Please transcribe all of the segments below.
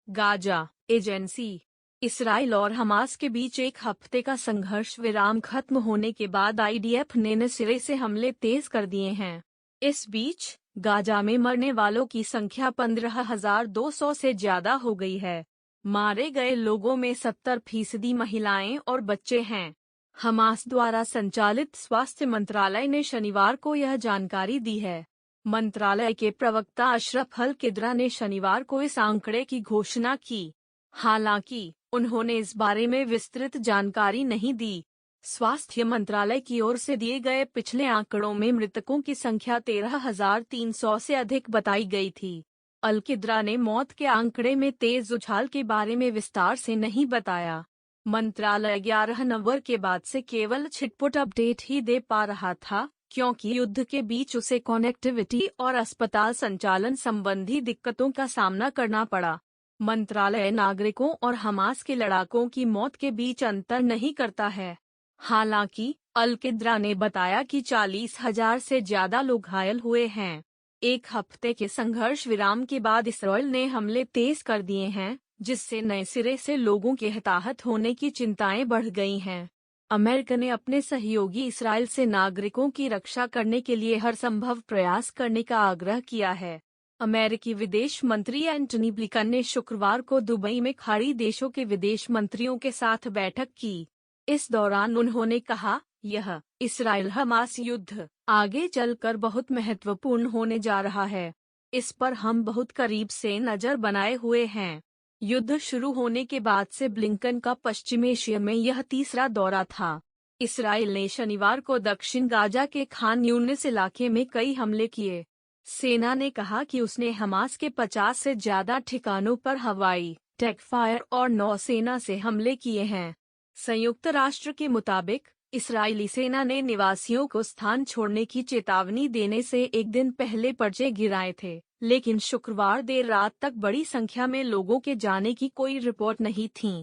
Gaza agency. Israel और Hamas के बीच एक हफ्ते का संघर्ष विराम खत्म होने के बाद आईडीएफ ने नए सिरे से हमले तेज कर दिए हैं। इस बीच गाजा में मरने वालों की संख्या 15,200 से ज्यादा हो गई है। मारे गए लोगों में 70% महिलाएं और बच्चे हैं। हमास द्वारा संचालित स्वास्थ्य मंत्रालय ने शनिवार को यह जानकारी दी है। मंत्रालय के प्रवक्ता अशरफ अल किद्रा ने शनिवार को इस आंकड़े की घोषणा की। हालांकि उन्होंने इस बारे में विस्तृत जानकारी नहीं दी। स्वास्थ्य मंत्रालय की ओर से दिए गए पिछले आंकड़ों में मृतकों की संख्या 13,300 से अधिक बताई गई थी। अल किद्रा ने मौत के आंकड़े में तेज उछाल के बारे में विस्तार से नहीं बताया। मंत्रालय 11 नवंबर के बाद से केवल छिटपुट अपडेट ही दे पा रहा था, क्योंकि युद्ध के बीच उसे कनेक्टिविटी और अस्पताल संचालन संबंधी दिक्कतों का सामना करना पड़ा। मंत्रालय नागरिकों और हमास के लड़ाकों की मौत के बीच अंतर नहीं करता है। हालांकि अल किद्रा ने बताया कि 40,000 से ज्यादा लोग घायल हुए हैं। एक हफ्ते के संघर्ष विराम के बाद इसराइल ने हमले तेज कर दिए हैं, जिससे नए सिरे से लोगों के हताहत होने की चिंताएं बढ़ गई हैं। अमेरिका ने अपने सहयोगी इसराइल से नागरिकों की रक्षा करने के लिए हर संभव प्रयास करने का आग्रह किया है। अमेरिकी विदेश मंत्री एंटनी ब्लिकन ने शुक्रवार को दुबई में खाड़ी देशों के विदेश मंत्रियों के साथ बैठक की। इस दौरान उन्होंने कहा, यह इसराइल हमास युद्ध आगे चलकर बहुत महत्वपूर्ण होने जा रहा है। इस पर हम बहुत करीब से नजर बनाए हुए हैं। युद्ध शुरू होने के बाद से ब्लिंकन का पश्चिम एशिया में यह तीसरा दौरा था। इसराइल ने शनिवार को दक्षिण गाजा के खान यूनिस इलाके में कई हमले किए। सेना ने कहा कि उसने हमास के 50 से ज्यादा ठिकानों पर हवाई, टेक फायर और नौसेना से हमले किए हैं। संयुक्त राष्ट्र के मुताबिक इस्राएली सेना ने निवासियों को स्थान छोड़ने की चेतावनी देने से एक दिन पहले पर्चे गिराए थे, लेकिन शुक्रवार देर रात तक बड़ी संख्या में लोगों के जाने की कोई रिपोर्ट नहीं थी।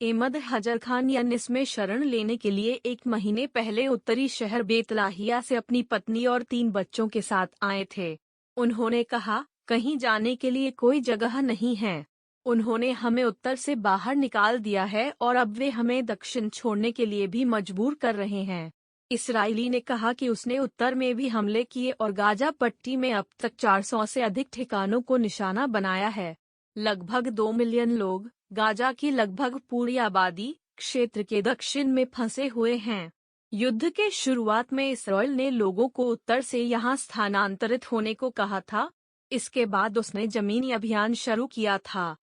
अहमद हजर खान यूनिस में शरण लेने के लिए एक महीने पहले उत्तरी शहर बेतलाहिया से अपनी पत्नी और 3 बच्चों के साथ आए थे। उन्होंने कहा, कहीं जाने के लिए कोई जगह नहीं है। उन्होंने हमें उत्तर से बाहर निकाल दिया है और अब वे हमें दक्षिण छोड़ने के लिए भी मजबूर कर रहे हैं। इसराइली ने कहा कि उसने उत्तर में भी हमले किए और गाजा पट्टी में अब तक 400 से अधिक ठिकानों को निशाना बनाया है। लगभग 2 मिलियन लोग गाजा की लगभग पूरी आबादी क्षेत्र के दक्षिण में फंसे हुए हैं। युद्ध के शुरुआत में इसराइल ने लोगों को उत्तर से यहां स्थानांतरित होने को कहा था। इसके बाद उसने जमीनी अभियान शुरू किया था।